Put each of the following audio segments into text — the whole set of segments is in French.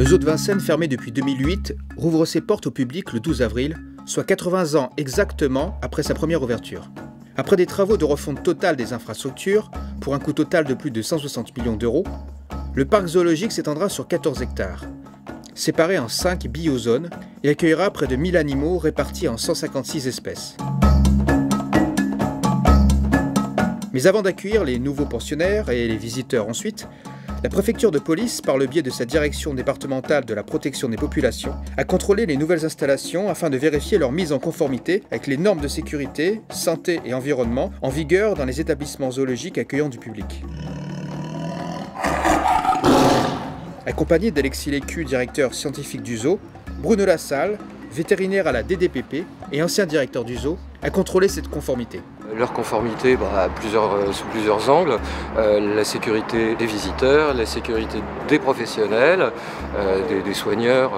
Le zoo de Vincennes, fermé depuis 2008, rouvre ses portes au public le 12 avril, soit 80 ans exactement après sa première ouverture. Après des travaux de refonte totale des infrastructures, pour un coût total de plus de 160 millions d'euros, le parc zoologique s'étendra sur 14 hectares, séparé en 5 biozones, et accueillera près de 1000 animaux répartis en 156 espèces. Mais avant d'accueillir les nouveaux pensionnaires et les visiteurs ensuite, la préfecture de police, par le biais de sa direction départementale de la protection des populations, a contrôlé les nouvelles installations afin de vérifier leur mise en conformité avec les normes de sécurité, santé et environnement en vigueur dans les établissements zoologiques accueillant du public. Accompagné d'Alexis Lécu, directeur scientifique du zoo, Bruno Lassalle, vétérinaire à la DDPP et ancien directeur du zoo, a contrôlé cette conformité. Leur conformité sous plusieurs angles, la sécurité des visiteurs, la sécurité des professionnels, des soigneurs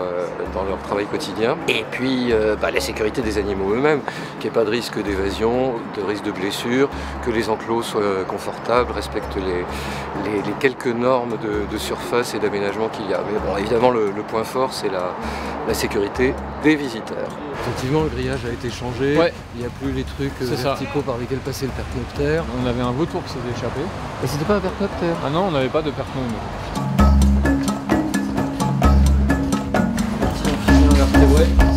dans leur travail quotidien, et puis la sécurité des animaux eux-mêmes, qu'il n'y ait pas de risque d'évasion, de risque de blessure, que les enclos soient confortables, respectent les quelques normes de surface et d'aménagement qu'il y a. Mais bon, évidemment, le point fort, c'est la sécurité des visiteurs. Effectivement, le grillage a été changé, ouais. Il n'y a plus les trucs verticaux par lesquels passait le percnoptère. On avait un vautour qui s'était échappé. Et c'était pas un percnoptère? Ah non, on n'avait pas de percnome.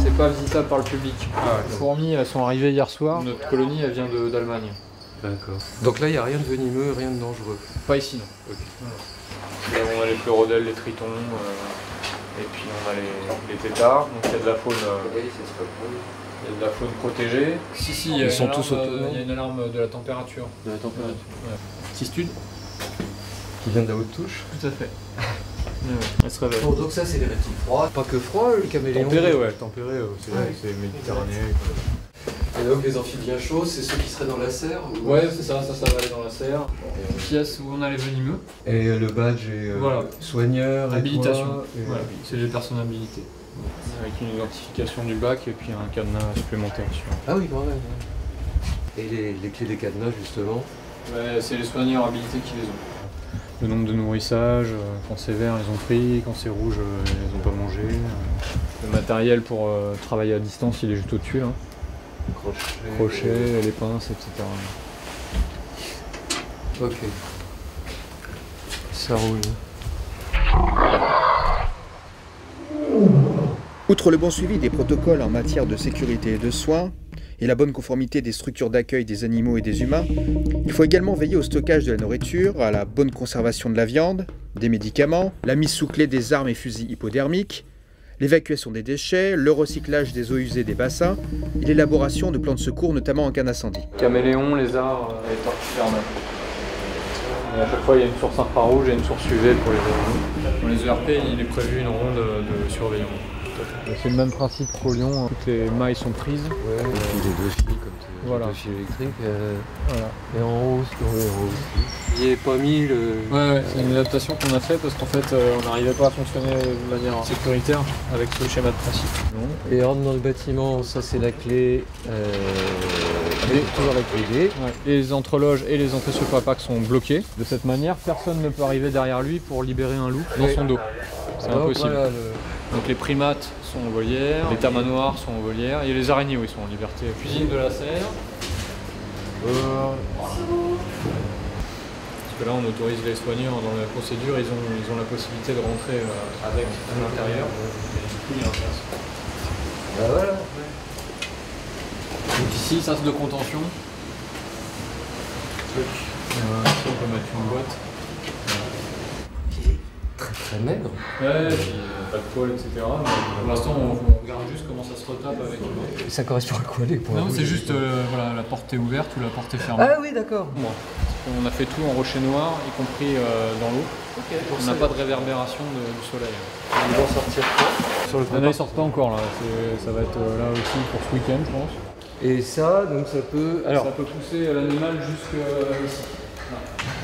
C'est pas visitable par le public. Les fourmis, elles sont arrivées hier soir. Notre colonie, elle vient d'Allemagne. D'accord. Donc là, il n'y a rien de venimeux, rien de dangereux? Pas ici, non. Okay. Voilà. On a les pleurodèles, les tritons, et puis on a les têtards. Donc il y a de la faune. Il y a de la faune protégée. Si, ils sont tous autonomes. Il y a une alarme de la température. De la température. Ouais. Cistude. Qui vient de la haute touche. Tout à fait. Elle se réveille. Bon, donc ça, c'est les reptiles froids. Pas que froid, le caméléon. Tempéré, ouais. Tempéré, c'est méditerranéen. Et donc les amphibiens chauds, c'est ceux qui seraient dans la serre ou... Ouais, c'est ça va aller dans la serre. Une pièce où on a les venimeux. Et le badge est soigneur, habilitation. Voilà. C'est les personnes habilitées. Avec une identification du bac et puis un cadenas supplémentaire dessus. Ah oui, quand même. Et les clés des cadenas, justement? Ouais, c'est les soigneurs habilités qui les ont. Le nombre de nourrissages, quand c'est vert, ils ont pris, quand c'est rouge, ils n'ont pas mangé. Le matériel pour travailler à distance, il est juste au-dessus, là. Crochet, les pinces, etc. Ok. Ça roule. Outre le bon suivi des protocoles en matière de sécurité et de soins, et la bonne conformité des structures d'accueil des animaux et des humains, il faut également veiller au stockage de la nourriture, à la bonne conservation de la viande, des médicaments, la mise sous clé des armes et fusils hypodermiques, l'évacuation des déchets, le recyclage des eaux usées des bassins et l'élaboration de plans de secours, notamment en cas d'incendie. Caméléon, lézard et tortues fermées. Et à chaque fois, il y a une source infrarouge et une source UV pour les animaux. Dans les ERP, il est prévu une ronde de surveillance. C'est le même principe qu'au lion, toutes les mailles sont prises. Ouais, et puis les deux fils, comme voilà. Les deux fils électriques. Voilà. Et en haut aussi. Il n'y avait pas mis le... Ouais, c'est une adaptation qu'on a fait parce qu'en fait, on n'arrivait pas à fonctionner de manière sécuritaire avec ce schéma de principe. Et rentre dans le bâtiment, ça c'est la clé... toujours la clé D. Ouais. Les entreloges et les entrées sur papac sont bloqués. De cette manière, personne ne peut arriver derrière lui pour libérer un loup dans son dos. C'est impossible. Voilà, donc les primates sont en volière, les tamanoirs sont en volière, et les araignées, oui, sont en liberté. Cuisine de la serre. Parce que là, on autorise les soigneurs dans la procédure, ils ont la possibilité de rentrer avec à l'intérieur. Et du coup, il y a un sas. Ah, voilà. Donc ici, sas de contention. Ici, on peut mettre une boîte. Très maigre. Ouais, puis pas de poils, etc. Mais pour l'instant, on regarde juste comment ça se retape avec. Ça correspond à quoi les poils? Non, c'est juste voilà, la porte est ouverte ou la porte est fermée. Ah oui, d'accord. Bon. On a fait tout en rocher noir, y compris dans l'eau. Okay, on n'a pas de réverbération du soleil. Ils vont sortir quoi? Ils sortent pas encore là. Ça va être là aussi pour ce week-end, je pense. Et ça, donc ça peut... Alors, ça peut pousser l'animal jusque ici.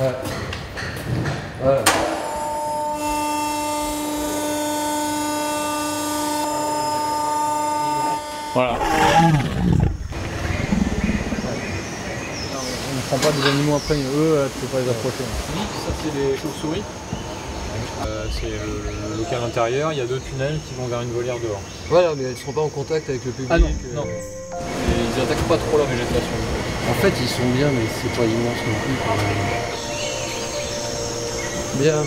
Ouais. Voilà. Voilà. On ne prend pas des animaux après, eux, tu peux pas les approcher. Ça, c'est des chauves-souris. C'est le local intérieur, il y a 2 tunnels qui vont vers une volière dehors. Voilà, mais elles ne seront pas en contact avec le public. Ah non, non. Et ils n'attaquent pas trop la végétation. En fait, ils sont bien, mais c'est pas immense non plus. Bien.